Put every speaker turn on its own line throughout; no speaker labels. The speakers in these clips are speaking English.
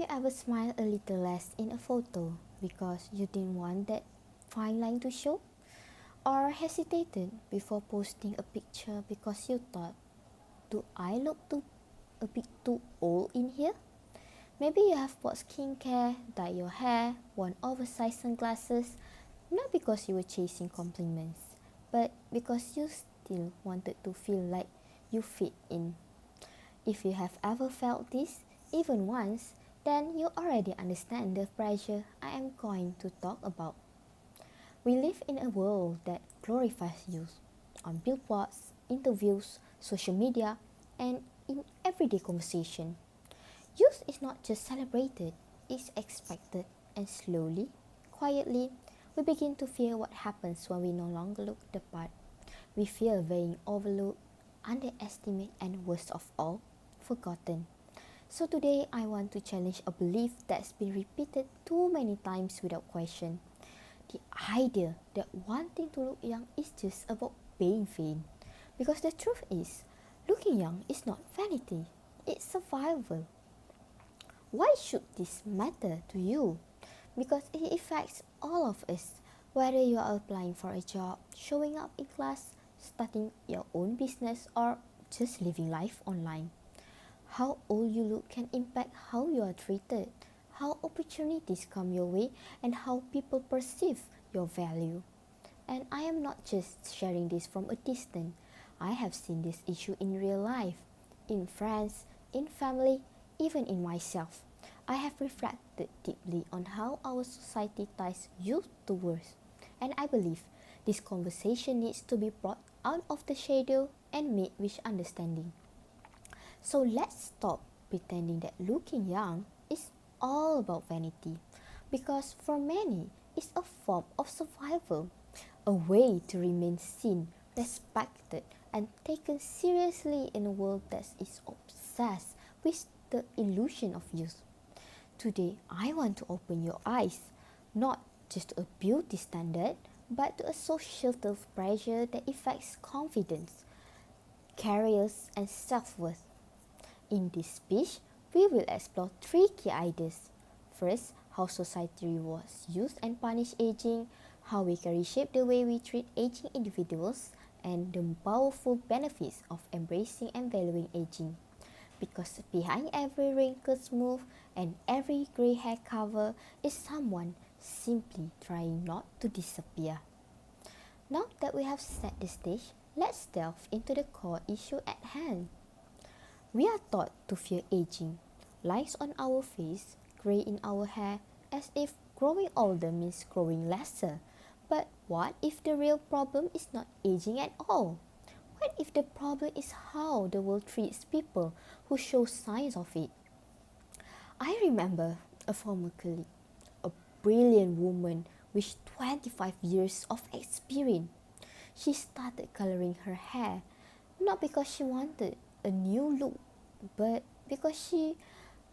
you ever smiled a little less in a photo because you didn't want that fine line to show? Or hesitated before posting a picture because you thought, do I look a bit too old in here? Maybe you have bought skincare, dyed your hair, worn oversized sunglasses, not because you were chasing compliments, but because you still wanted to feel like you fit in. If you have ever felt this, even once, then you already understand the pressure I am going to talk about. We live in a world that glorifies youth on billboards, interviews, social media, and in everyday conversation. Youth is not just celebrated, it's expected, and slowly, quietly, we begin to fear what happens when we no longer look the part. We fear being overlooked, underestimated, and worst of all, forgotten. So today I want to challenge a belief that's been repeated too many times without question. The idea that wanting to look young is just about being vain. Because the truth is, looking young is not vanity, it's survival. Why should this matter to you? Because it affects all of us, whether you are applying for a job, showing up in class, starting your own business, or just living life online. How old you look can impact how you are treated, how opportunities come your way, and how people perceive your value. And I am not just sharing this from a distance. I have seen this issue in real life, in friends, in family, even in myself. I have reflected deeply on how our society ties youth to worth, and I believe this conversation needs to be brought out of the shadow and made with understanding. So let's stop pretending that looking young is all about vanity, because for many, it's a form of survival, a way to remain seen, respected, and taken seriously in a world that is obsessed with the illusion of youth. Today, I want to open your eyes, not just to a beauty standard, but to a societal pressure that affects confidence, careers, and self-worth. In this speech, we will explore three key ideas. First, how society rewards youth and punish aging, how we can reshape the way we treat aging individuals, and the powerful benefits of embracing and valuing aging. Because behind every wrinkled smooth and every grey hair cover is someone simply trying not to disappear. Now that we have set the stage, let's delve into the core issue at hand. We are taught to fear aging, lines on our face, grey in our hair, as if growing older means growing lesser. But what if the real problem is not aging at all? What if the problem is how the world treats people who show signs of it? I remember a former colleague, a brilliant woman with 25 years of experience. She started coloring her hair, not because she wanted a new look, but because she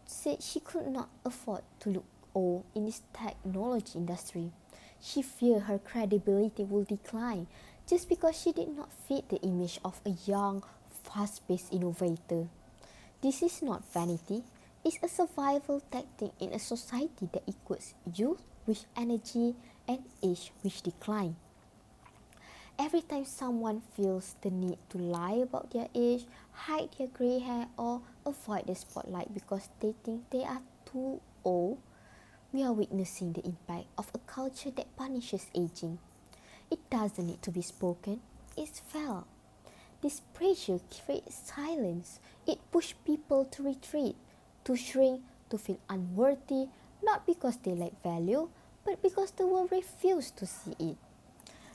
said she could not afford to look old in this technology industry. She feared her credibility would decline just because she did not fit the image of a young, fast-paced innovator. This is not vanity, it's a survival tactic in a society that equates youth with energy and age with decline. Every time someone feels the need to lie about their age, hide their grey hair, or avoid the spotlight because they think they are too old, we are witnessing the impact of a culture that punishes aging. It doesn't need to be spoken, it's felt. This pressure creates silence. It pushes people to retreat, to shrink, to feel unworthy, not because they lack value, but because the world refuses to see it.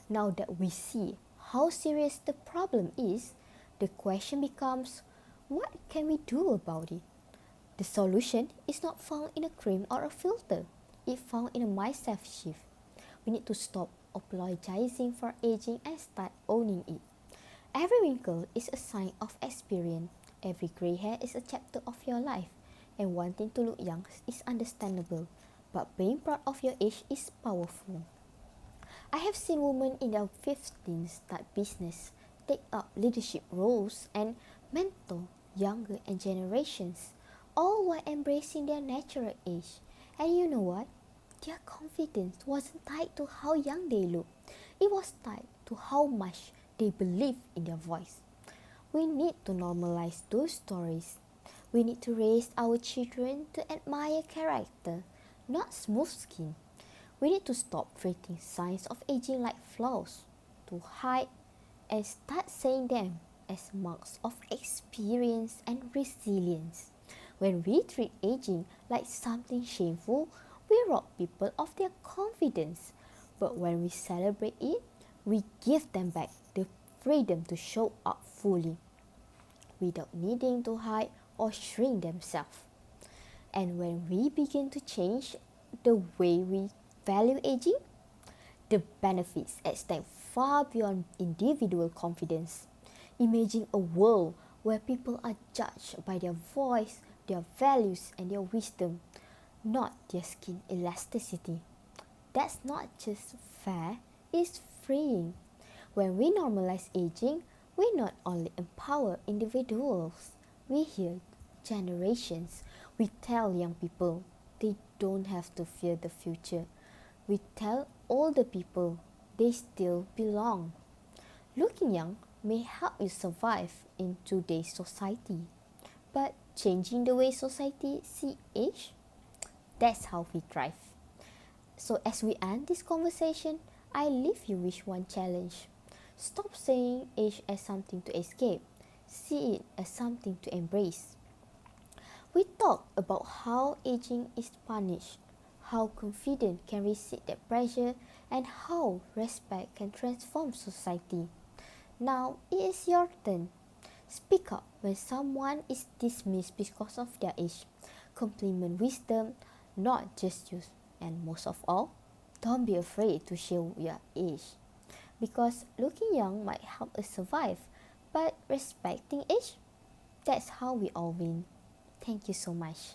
Now that we see how serious the problem is, the question becomes, what can we do about it? The solution is not found in a cream or a filter. It's found in a mindset shift. We need to stop apologizing for aging and start owning it. Every wrinkle is a sign of experience. Every grey hair is a chapter of your life. And wanting to look young is understandable. But being proud of your age is powerful. I have seen women in their 50s start business, take up leadership roles, and mentor younger generations, all while embracing their natural age. And you know what? Their confidence wasn't tied to how young they look, it was tied to how much they believe in their voice. We need to normalize those stories. We need to raise our children to admire character, not smooth skin. We need to stop treating signs of aging like flaws, to hide and start saying them as marks of experience and resilience. When we treat aging like something shameful, we rob people of their confidence. But when we celebrate it, we give them back the freedom to show up fully without needing to hide or shrink themselves. And when we begin to change the way we value aging, the benefits extend far beyond individual confidence. Imagine a world where people are judged by their voice, their values, and their wisdom, not their skin elasticity. That's not just fair, it's freeing. When we normalize aging, we not only empower individuals, we heal generations. We tell young people they don't have to fear the future. We tell older people they still belong. Looking young may help you survive in today's society, but changing the way society sees age, that's how we thrive. So as we end this conversation, I leave you with one challenge. Stop seeing age as something to escape. See it as something to embrace. We talk about how aging is punished, how confidence can resist that pressure, and how respect can transform society. Now it is your turn. Speak up when someone is dismissed because of their age. Compliment wisdom, not just youth. And most of all, don't be afraid to show your age. Because looking young might help us survive, but respecting age, that's how we all win. Thank you so much.